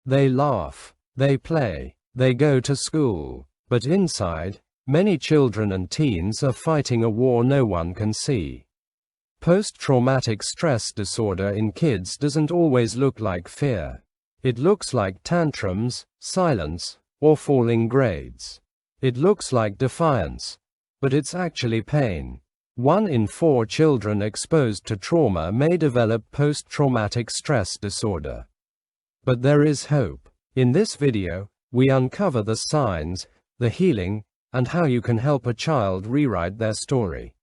They laugh, they play, they go to school. But inside, many children and teens are fighting a war no one can see. Post-traumatic stress disorder in kids doesn't always look like fear. It looks like tantrums, silence, or falling grades. It looks like defiance, but it's actually pain. 1 in 4 children exposed to trauma may develop post-traumatic stress disorder. But there is hope. In this video, we uncover the signs, the healing, and how you can help a child rewrite their story.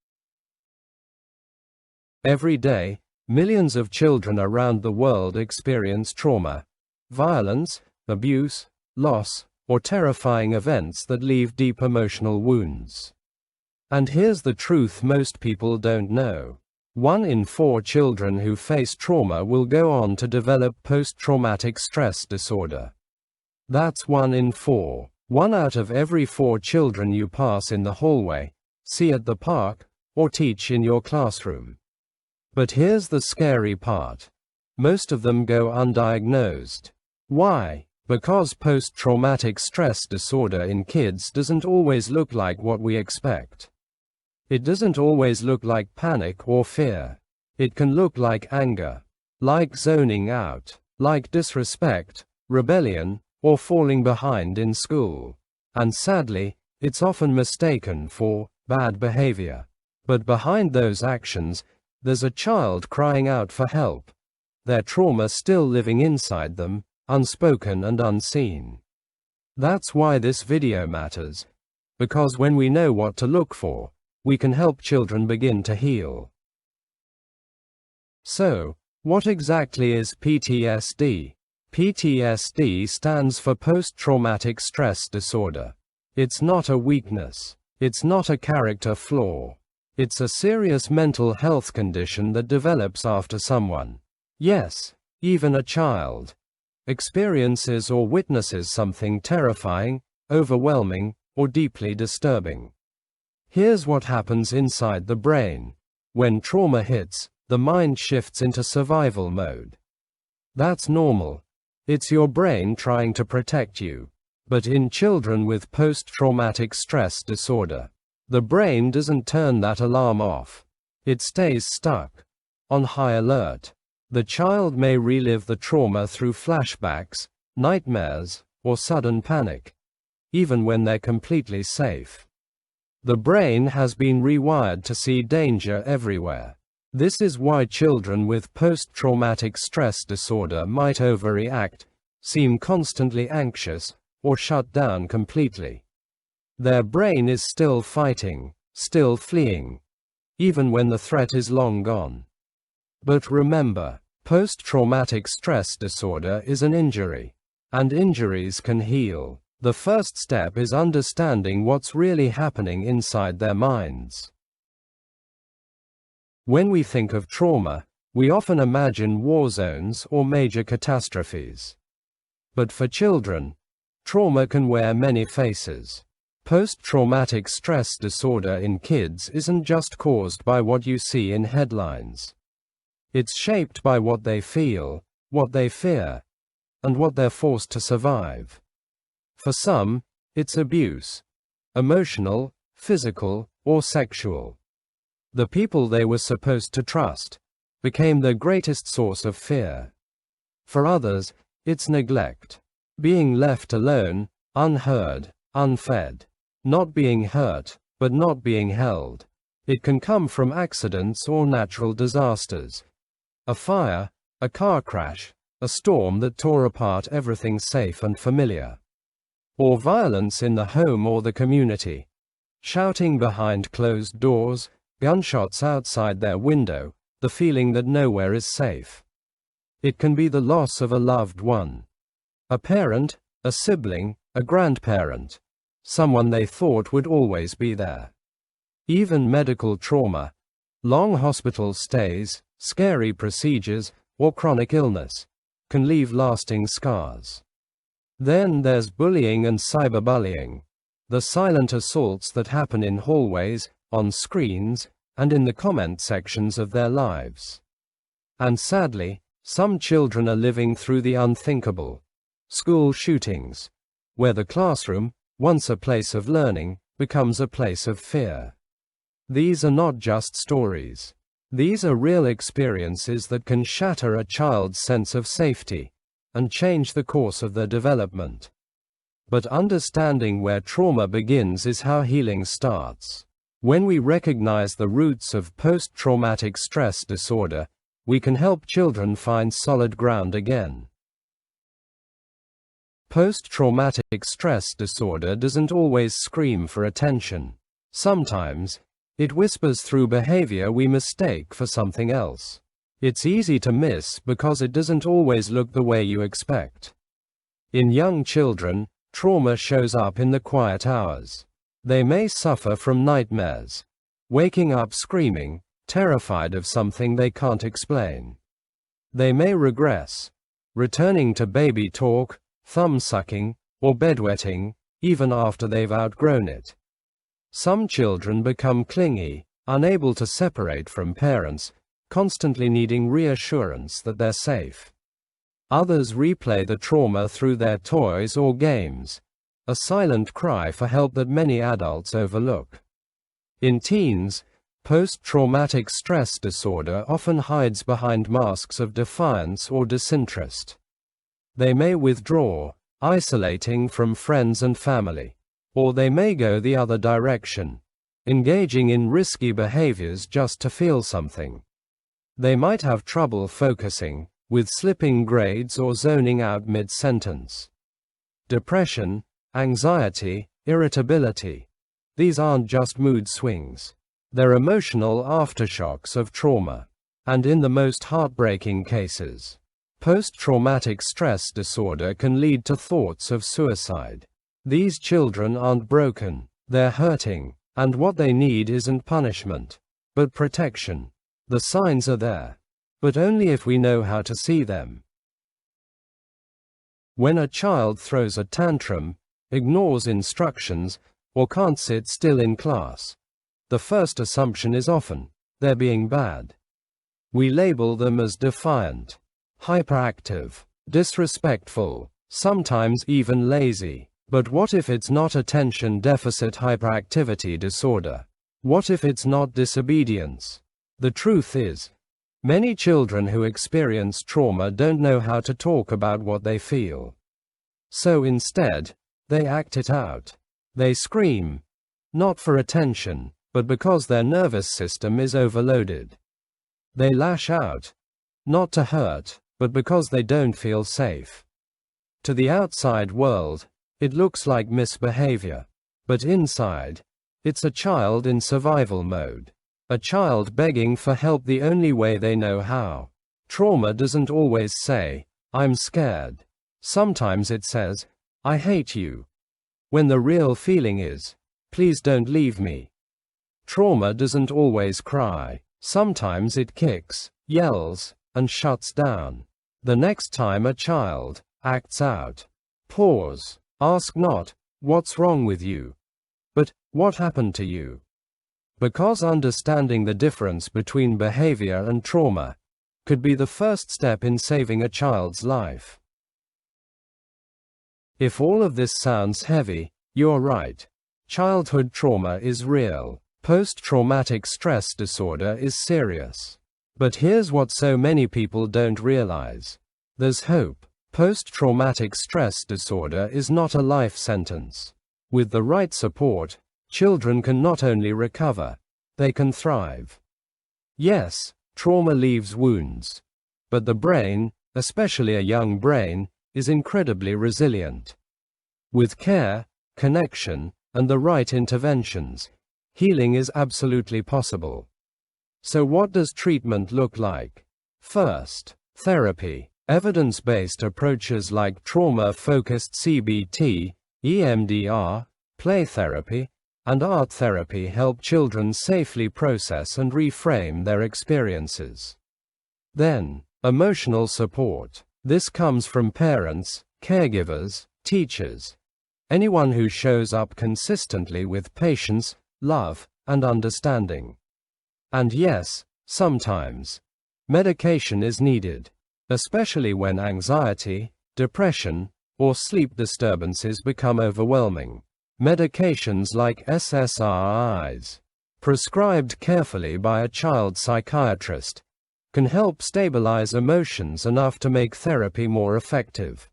Every day, millions of children around the world experience trauma, violence, abuse, loss, or terrifying events that leave deep emotional wounds. And here's the truth most people don't know. 1 in 4 children who face trauma will go on to develop post-traumatic stress disorder. That's 1 in 4. 1 out of every 4 children you pass in the hallway, see at the park, or teach in your classroom. But here's the scary part. Most of them go undiagnosed. Why? Because post-traumatic stress disorder in kids doesn't always look like what we expect. It doesn't always look like panic or fear. It can look like anger, like zoning out, like disrespect, rebellion, or falling behind in school. And sadly, it's often mistaken for bad behavior. But behind those actions, there's a child crying out for help. Their trauma still living inside them, unspoken and unseen. That's why this video matters. Because when we know what to look for, we can help children begin to heal. So, what exactly is PTSD? PTSD stands for post-traumatic stress disorder. It's not a weakness. It's not a character flaw. It's a serious mental health condition that develops after someone, yes, even a child, experiences or witnesses something terrifying, overwhelming, or deeply disturbing. Here's what happens inside the brain. When trauma hits, the mind shifts into survival mode. That's normal. It's your brain trying to protect you. But in children with post-traumatic stress disorder, the brain doesn't turn that alarm off. It stays stuck, on high alert. The child may relive the trauma through flashbacks, nightmares, or sudden panic, even when they're completely safe. The brain has been rewired to see danger everywhere. This is why children with post-traumatic stress disorder might overreact, seem constantly anxious, or shut down completely. Their brain is still fighting, still fleeing, even when the threat is long gone. But remember, post-traumatic stress disorder is an injury, and injuries can heal. The first step is understanding what's really happening inside their minds. When we think of trauma, we often imagine war zones or major catastrophes. But for children, trauma can wear many faces. Post-traumatic stress disorder in kids isn't just caused by what you see in headlines. It's shaped by what they feel, what they fear, and what they're forced to survive. For some, it's abuse, emotional, physical, or sexual. The people they were supposed to trust became their greatest source of fear. For others, it's neglect, being left alone, unheard, unfed, not being hurt, but not being held. It can come from accidents or natural disasters. A fire, a car crash, a storm that tore apart everything safe and familiar. Or violence in the home or the community. Shouting behind closed doors, gunshots outside their window, the feeling that nowhere is safe. It can be the loss of a loved one. A parent, a sibling, a grandparent. Someone they thought would always be there. Even medical trauma, long hospital stays, scary procedures, or chronic illness, can leave lasting scars. Then there's bullying and cyberbullying, the silent assaults that happen in hallways, on screens, and in the comment sections of their lives. And sadly, some children are living through the unthinkable. school shootings, where the classroom, once a place of learning, becomes a place of fear. These are not just stories. These are real experiences that can shatter a child's sense of safety and change the course of their development. But understanding where trauma begins is how healing starts. When we recognize the roots of post-traumatic stress disorder, we can help children find solid ground again. Post-traumatic stress disorder doesn't always scream for attention. Sometimes, it whispers through behavior we mistake for something else. It's easy to miss because it doesn't always look the way you expect. In young children, trauma shows up in the quiet hours. They may suffer from nightmares, waking up screaming, terrified of something they can't explain. They may regress, returning to baby talk, thumb-sucking, or bedwetting, even after they've outgrown it. Some children become clingy, unable to separate from parents, constantly needing reassurance that they're safe. Others replay the trauma through their toys or games, a silent cry for help that many adults overlook. In teens, post-traumatic stress disorder often hides behind masks of defiance or disinterest. They may withdraw, isolating from friends and family. Or they may go the other direction, engaging in risky behaviors just to feel something. They might have trouble focusing, with slipping grades or zoning out mid-sentence. Depression, anxiety, irritability. These aren't just mood swings. They're emotional aftershocks of trauma. And in the most heartbreaking cases, post-traumatic stress disorder can lead to thoughts of suicide. These children aren't broken, they're hurting, and what they need isn't punishment, but protection. The signs are there, but only if we know how to see them. When a child throws a tantrum, ignores instructions, or can't sit still in class, the first assumption is often, they're being bad. We label them as defiant, hyperactive, disrespectful, sometimes even lazy. But what if it's not attention deficit hyperactivity disorder? What if it's not disobedience? The truth is, many children who experience trauma don't know how to talk about what they feel. So instead, they act it out. They scream, not for attention, but because their nervous system is overloaded. They lash out, not to hurt, but because they don't feel safe. To the outside world, it looks like misbehavior, but inside, it's a child in survival mode. A child begging for help the only way they know how. Trauma doesn't always say, "I'm scared." Sometimes it says, "I hate you," when the real feeling is, "Please don't leave me." Trauma doesn't always cry. Sometimes it kicks, yells, and shuts down. The next time a child acts out, pause. Ask not, "What's wrong with you?" but, "What happened to you?" Because understanding the difference between behavior and trauma could be the first step in saving a child's life. If all of this sounds heavy, you're right. Childhood trauma is real. Post-traumatic stress disorder is serious. But here's what so many people don't realize. There's hope. Post-traumatic stress disorder is not a life sentence. With the right support, children can not only recover, they can thrive. Yes, trauma leaves wounds. But the brain, especially a young brain, is incredibly resilient. With care, connection, and the right interventions, healing is absolutely possible. So what does treatment look like? First, therapy. Evidence-based approaches like trauma-focused CBT, EMDR, play therapy, and art therapy help children safely process and reframe their experiences. Then, emotional support. This comes from parents, caregivers, teachers, anyone who shows up consistently with patience, love, and understanding. And yes, sometimes, medication is needed. Especially when anxiety, depression, or sleep disturbances become overwhelming. Medications like SSRIs, prescribed carefully by a child psychiatrist, can help stabilize emotions enough to make therapy more effective.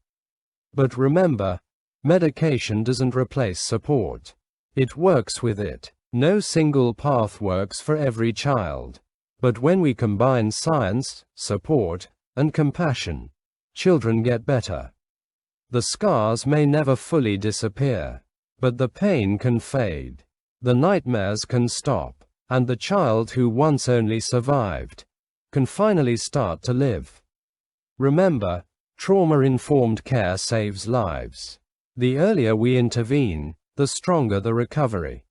But remember, medication doesn't replace support. It works with it. No single path works for every child. But when we combine science, support, and compassion, children get better. The scars may never fully disappear, but the pain can fade. The nightmares can stop, and the child who once only survived can finally start to live. Remember, trauma-informed care saves lives. The earlier we intervene, the stronger the recovery.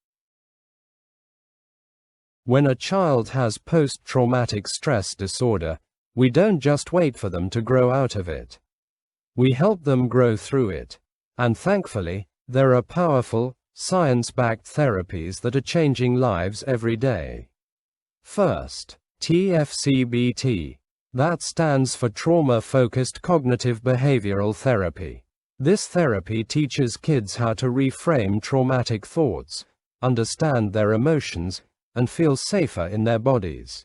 When a child has post-traumatic stress disorder, we don't just wait for them to grow out of it. We help them grow through it. And thankfully, there are powerful, science-backed therapies that are changing lives every day. First, TF-CBT. That stands for Trauma-Focused Cognitive Behavioral Therapy. This therapy teaches kids how to reframe traumatic thoughts, understand their emotions, and feel safer in their bodies.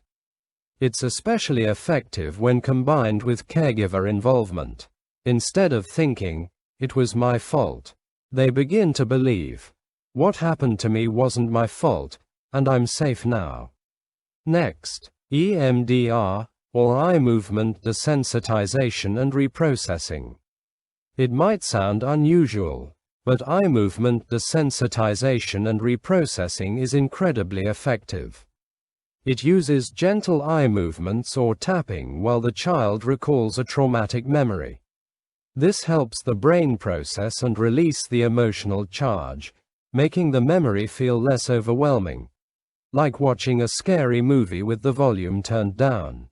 It's especially effective when combined with caregiver involvement. Instead of thinking, "It was my fault," they begin to believe, "What happened to me wasn't my fault, and I'm safe now." Next, EMDR, or eye movement desensitization and reprocessing. It might sound unusual, but eye movement desensitization and reprocessing is incredibly effective. It uses gentle eye movements or tapping while the child recalls a traumatic memory. This helps the brain process and release the emotional charge, making the memory feel less overwhelming, like watching a scary movie with the volume turned down.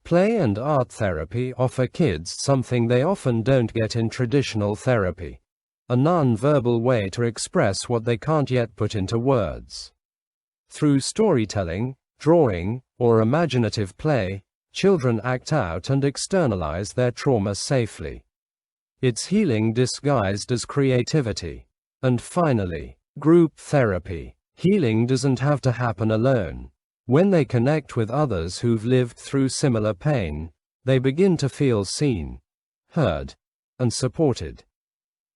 Play and art therapy offer kids something they often don't get in traditional therapy: a non-verbal way to express what they can't yet put into words. Through storytelling, drawing, or imaginative play, children act out and externalize their trauma safely. It's healing disguised as creativity. And finally, group therapy. Healing doesn't have to happen alone. When they connect with others who've lived through similar pain, they begin to feel seen, heard, and supported.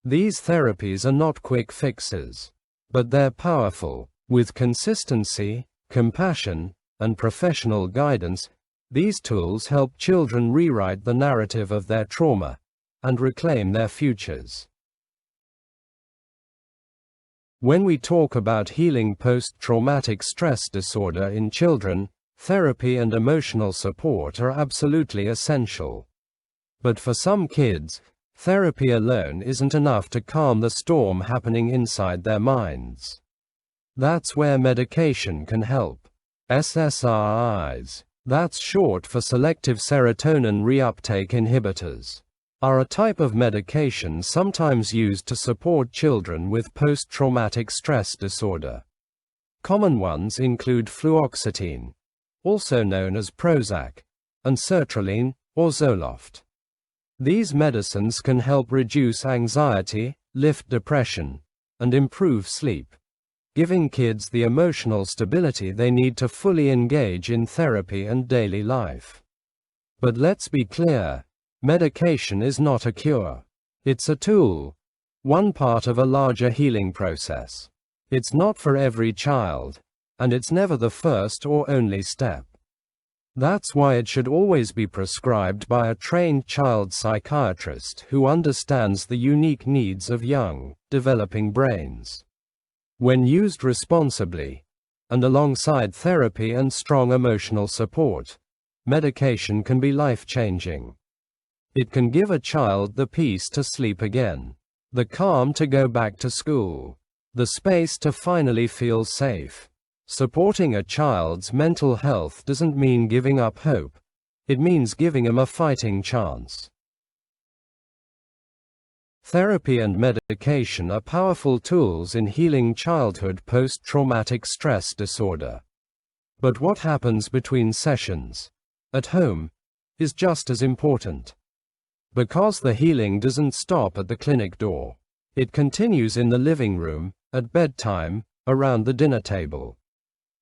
These therapies are not quick fixes, but they're powerful. With consistency, compassion, and professional guidance, these tools help children rewrite the narrative of their trauma and reclaim their futures. When we talk about healing post-traumatic stress disorder in children, therapy and emotional support are absolutely essential. But for some kids, therapy alone isn't enough to calm the storm happening inside their minds. That's where medication can help. SSRIs, that's short for selective serotonin reuptake inhibitors, are a type of medication sometimes used to support children with post-traumatic stress disorder. Common ones include fluoxetine, also known as Prozac, and sertraline, or Zoloft. These medicines can help reduce anxiety, lift depression, and improve sleep, giving kids the emotional stability they need to fully engage in therapy and daily life. But let's be clear, medication is not a cure. It's a tool, one part of a larger healing process. It's not for every child, and it's never the first or only step. That's why it should always be prescribed by a trained child psychiatrist who understands the unique needs of young, developing brains. When used responsibly, and alongside therapy and strong emotional support, medication can be life-changing. It can give a child the peace to sleep again, the calm to go back to school, the space to finally feel safe. Supporting a child's mental health doesn't mean giving up hope. It means giving him a fighting chance. Therapy and medication are powerful tools in healing childhood post-traumatic stress disorder. But what happens between sessions, at home, is just as important. Because the healing doesn't stop at the clinic door. It continues in the living room, at bedtime, around the dinner table.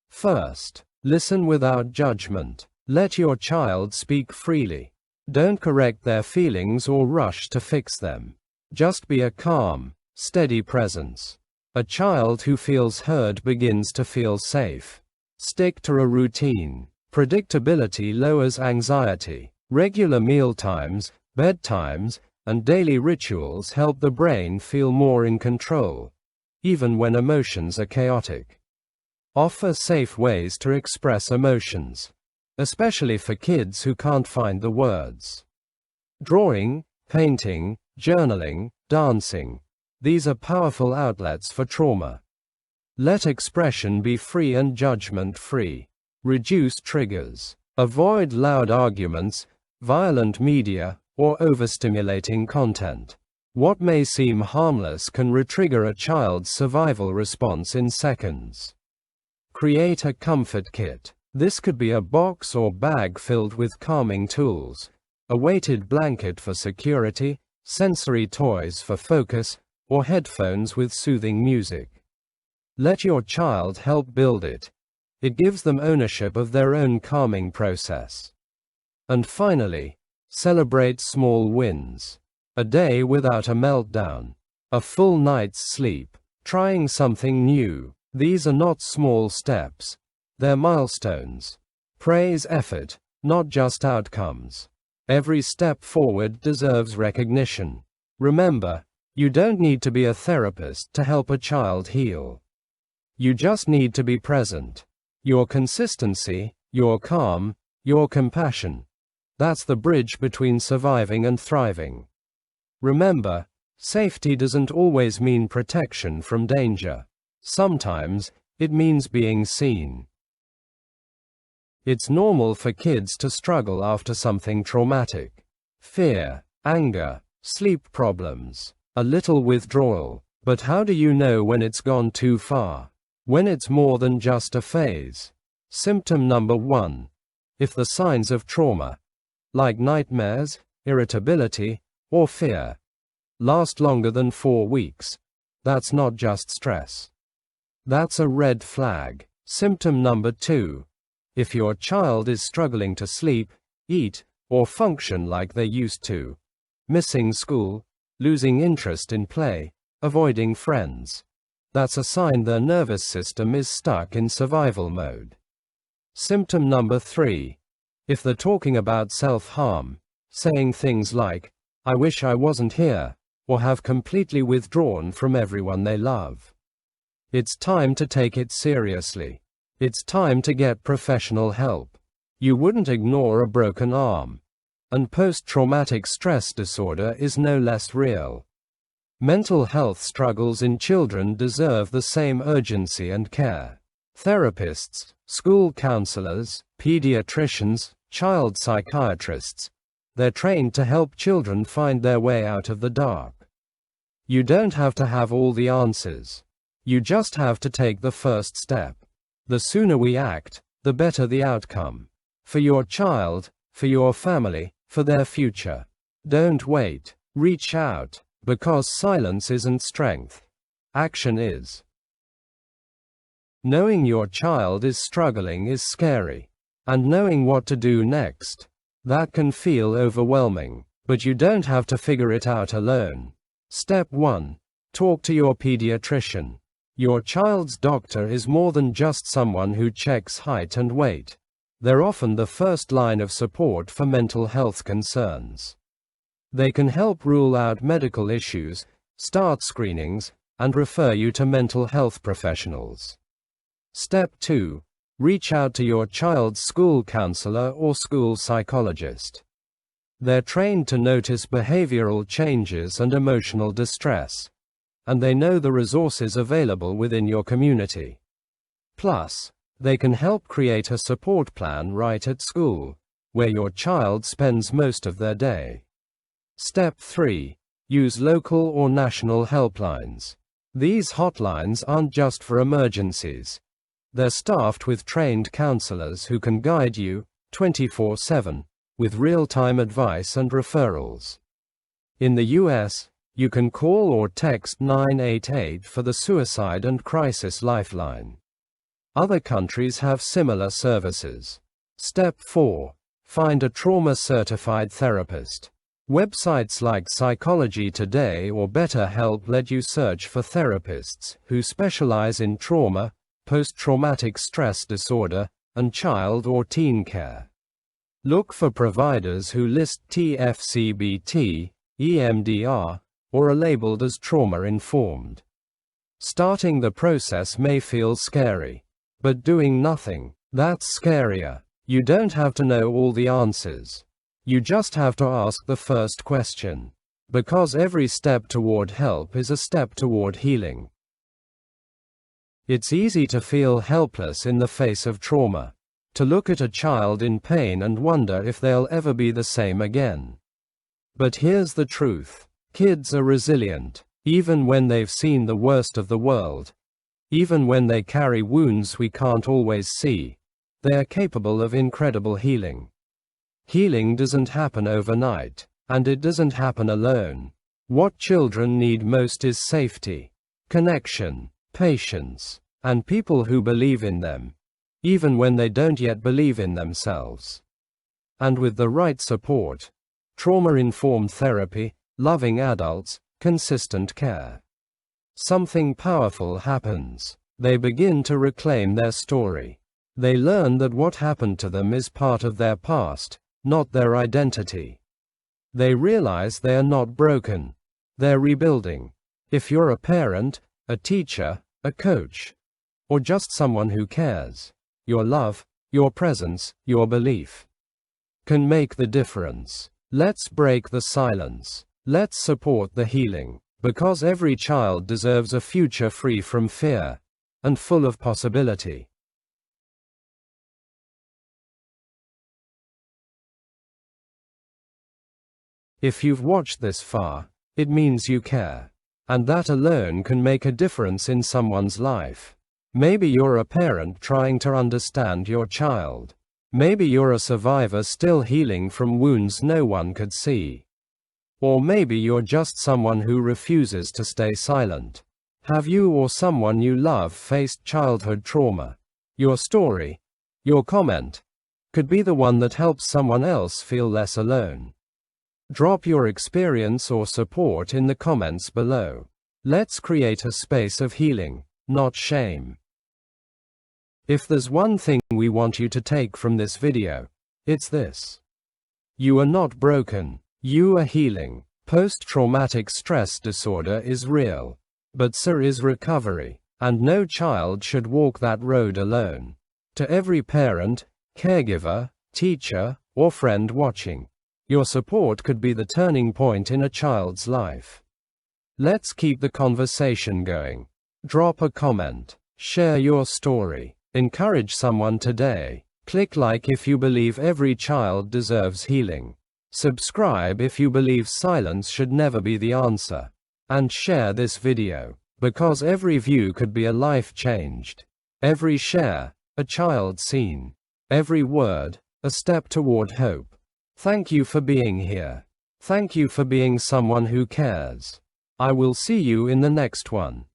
First, listen without judgment. Let your child speak freely. Don't correct their feelings or rush to fix them. Just be a calm, steady presence. A child who feels heard begins to feel safe. Stick to a routine. Predictability lowers anxiety. Regular mealtimes, bedtimes, and daily rituals help the brain feel more in control, even when emotions are chaotic. Offer safe ways to express emotions, especially for kids who can't find the words. Drawing, painting, journaling, dancing. These are powerful outlets for trauma. Let expression be free and judgment-free. Reduce triggers. Avoid loud arguments, violent media, or overstimulating content. What may seem harmless can retrigger a child's survival response in seconds. Create a comfort kit. This could be a box or bag filled with calming tools, a weighted blanket for security, sensory toys for focus, or headphones with soothing music. Let your child help build it. It gives them ownership of their own calming process. And finally, celebrate small wins. A day without a meltdown. A full night's sleep. Trying something new. These are not small steps. They're milestones. Praise effort, not just outcomes. Every step forward deserves recognition. Remember, you don't need to be a therapist to help a child heal. You just need to be present. Your consistency, your calm, your compassion. That's the bridge between surviving and thriving. Remember, safety doesn't always mean protection from danger. Sometimes, it means being seen. It's normal for kids to struggle after something traumatic. Fear, anger, sleep problems, a little withdrawal. But how do you know when it's gone too far? When it's more than just a phase? Symptom number 1. If the signs of trauma, like nightmares, irritability, or fear, last longer than 4 weeks, that's not just stress. That's a red flag. Symptom number 2. If your child is struggling to sleep, eat, or function like they used to, missing school, losing interest in play, avoiding friends, that's a sign their nervous system is stuck in survival mode. Symptom number 3. If they're talking about self-harm, saying things like, "I wish I wasn't here," or have completely withdrawn from everyone they love. It's time to take it seriously. It's time to get professional help. You wouldn't ignore a broken arm. And post-traumatic stress disorder is no less real. Mental health struggles in children deserve the same urgency and care. Therapists, school counselors, pediatricians, child psychiatrists, they're trained to help children find their way out of the dark. You don't have to have all the answers. You just have to take the first step. The sooner we act, the better the outcome. For your child, for your family, for their future. Don't wait. Reach out. Because silence isn't strength. Action is. Knowing your child is struggling is scary. And knowing what to do next, that can feel overwhelming. But you don't have to figure it out alone. Step 1. Talk to your pediatrician. Your child's doctor is more than just someone who checks height and weight. They're often the first line of support for mental health concerns. They can help rule out medical issues, start screenings, and refer you to mental health professionals. Step 2. Reach out to your child's school counselor or school psychologist. They're trained to notice behavioral changes and emotional distress, and they know the resources available within your community. Plus, they can help create a support plan right at school, where your child spends most of their day. Step 3. Use local or national helplines. These hotlines aren't just for emergencies. They're staffed with trained counselors who can guide you 24/7 with real-time advice and referrals. In the US, you can call or text 988 for the Suicide and Crisis Lifeline. Other countries have similar services. Step 4. Find a trauma-certified therapist. Websites like Psychology Today or BetterHelp let you search for therapists who specialize in trauma, post-traumatic stress disorder, and child or teen care. Look for providers who list TF-CBT, EMDR, or are labeled as trauma-informed. Starting the process may feel scary, but doing nothing, that's scarier. You don't have to know all the answers. You just have to ask the first question. Because every step toward help is a step toward healing. It's easy to feel helpless in the face of trauma. To look at a child in pain and wonder if they'll ever be the same again. But here's the truth. Kids are resilient, even when they've seen the worst of the world. Even when they carry wounds we can't always see. They are capable of incredible healing. Healing doesn't happen overnight, and it doesn't happen alone. What children need most is safety, connection, patience, and people who believe in them, even when they don't yet believe in themselves. And with the right support, trauma-informed therapy, loving adults, consistent care, something powerful happens. They begin to reclaim their story. They learn that what happened to them is part of their past, not their identity. They realize they are not broken. They're rebuilding. If you're a parent, a teacher, a coach, or just someone who cares, your love, your presence, your belief can make the difference. Let's break the silence. Let's support the healing, because every child deserves a future free from fear and full of possibility. If you've watched this far, it means you care. And that alone can make a difference in someone's life. Maybe you're a parent trying to understand your child. Maybe you're a survivor still healing from wounds no one could see. Or maybe you're just someone who refuses to stay silent. Have you or someone you love faced childhood trauma? Your story, your comment, could be the one that helps someone else feel less alone. Drop your experience or support in the comments below. Let's create a space of healing, not shame. If there's one thing we want you to take from this video, it's this. You are not broken. You are healing. Post-traumatic stress disorder is real. But so is recovery. And no child should walk that road alone. To every parent, caregiver, teacher, or friend watching, your support could be the turning point in a child's life. Let's keep the conversation going. Drop a comment. Share your story. Encourage someone today. Click like if you believe every child deserves healing. Subscribe if you believe silence should never be the answer. And share this video, because every view could be a life changed. Every share, a child seen. Every word, a step toward hope. Thank you for being here. Thank you for being someone who cares. I will see you in the next one.